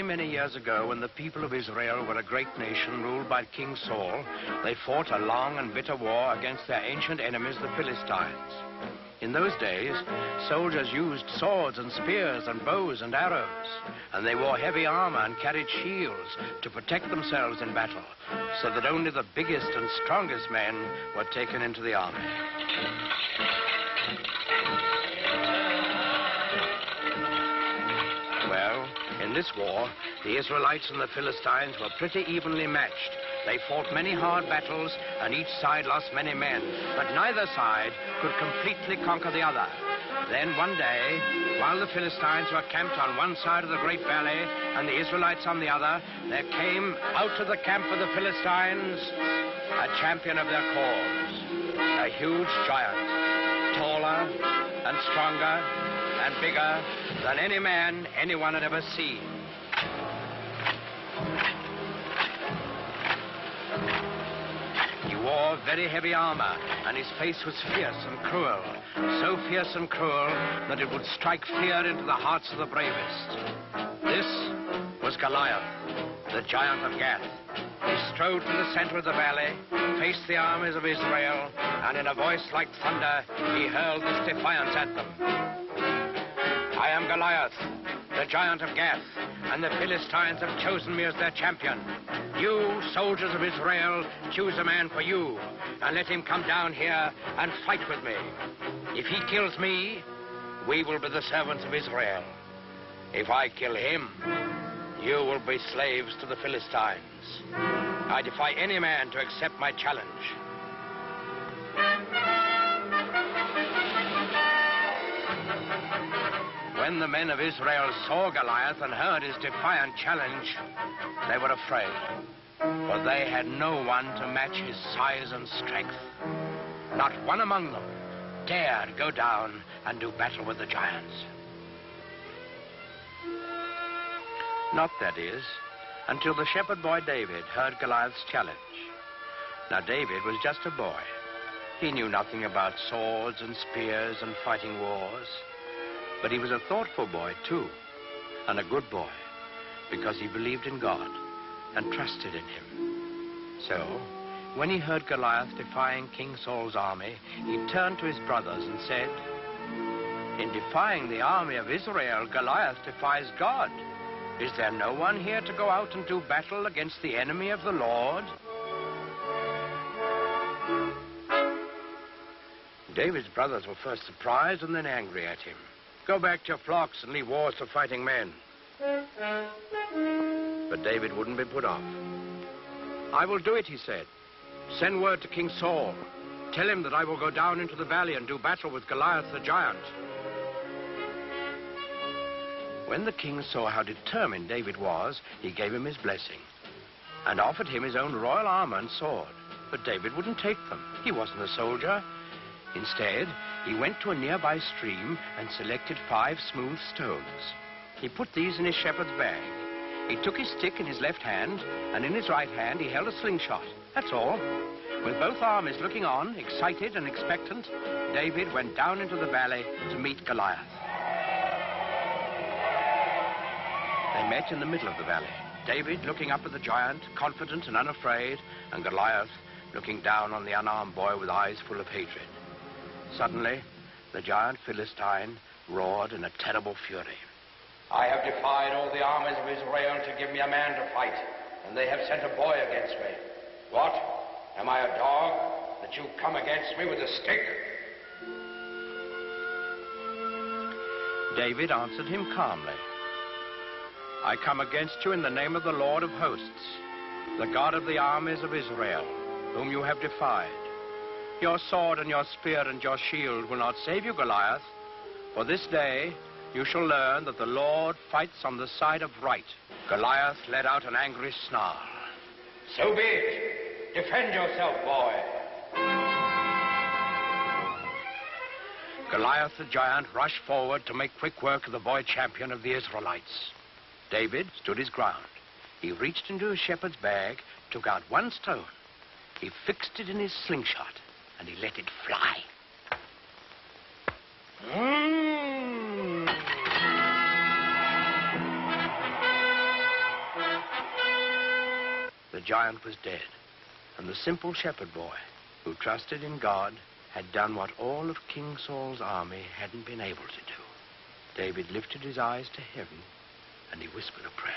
Many years ago, when the people of Israel were a great nation ruled by King Saul, they fought a long and bitter war against their ancient enemies, the Philistines. In those days, soldiers used swords and spears and bows and arrows, and they wore heavy armor and carried shields to protect themselves in battle, so that only the biggest and strongest men were taken into the army. Well, in this war, the Israelites and the Philistines were pretty evenly matched. They fought many hard battles, and each side lost many men, but neither side could completely conquer the other. Then one day, while the Philistines were camped on one side of the great valley and the Israelites on the other, there came out of the camp of the Philistines a champion of their cause, a huge giant, taller and stronger and bigger than any man anyone had ever seen. He wore very heavy armor, and his face was fierce and cruel, so fierce and cruel that it would strike fear into the hearts of the bravest. This was Goliath, the giant of Gath. He strode to the center of the valley, faced the armies of Israel, and in a voice like thunder, he hurled this defiance at them. I am Goliath, the giant of Gath, and the Philistines have chosen me as their champion. You, soldiers of Israel, choose a man for you, and let him come down here and fight with me. If he kills me, we will be the servants of Israel. If I kill him, you will be slaves to the Philistines. I defy any man to accept my challenge. When the men of Israel saw Goliath and heard his defiant challenge, they were afraid, for they had no one to match his size and strength. Not one among them dared go down and do battle with the giants. Not, that is, until the shepherd boy David heard Goliath's challenge. Now, David was just a boy. He knew nothing about swords and spears and fighting wars. But he was a thoughtful boy, too, and a good boy, because he believed in God and trusted in him. So, when he heard Goliath defying King Saul's army, he turned to his brothers and said, "In defying the army of Israel, Goliath defies God. Is there no one here to go out and do battle against the enemy of the Lord?" David's brothers were first surprised and then angry at him. "Go back to your flocks and leave wars to fighting men." But David wouldn't be put off. "I will do it," he said. "Send word to King Saul. Tell him that I will go down into the valley and do battle with Goliath the giant." When the king saw how determined David was, he gave him his blessing and offered him his own royal armor and sword. But David wouldn't take them. He wasn't a soldier. Instead, he went to a nearby stream and selected 5 smooth stones. He put these in his shepherd's bag. He took his stick in his left hand, and in his right hand he held a slingshot. That's all. With both armies looking on, excited and expectant, David went down into the valley to meet Goliath. They met in the middle of the valley. David looking up at the giant, confident and unafraid, and Goliath looking down on the unarmed boy with eyes full of hatred. Suddenly, the giant Philistine roared in a terrible fury. "I have defied all the armies of Israel to give me a man to fight, and they have sent a boy against me. What? Am I a dog that you come against me with a stick?" David answered him calmly. "I come against you in the name of the Lord of hosts, the God of the armies of Israel, whom you have defied. Your sword and your spear and your shield will not save you, Goliath, for this day you shall learn that the Lord fights on the side of right." Goliath let out an angry snarl. So be it. Defend yourself, boy. Goliath the giant rushed forward to make quick work of the boy champion of the Israelites. David stood his ground. He reached into his shepherd's bag, took out one stone. He fixed it in his slingshot, and he let it fly. The giant was dead, and the simple shepherd boy, who trusted in God, had done what all of King Saul's army hadn't been able to do. David lifted his eyes to heaven, and he whispered a prayer.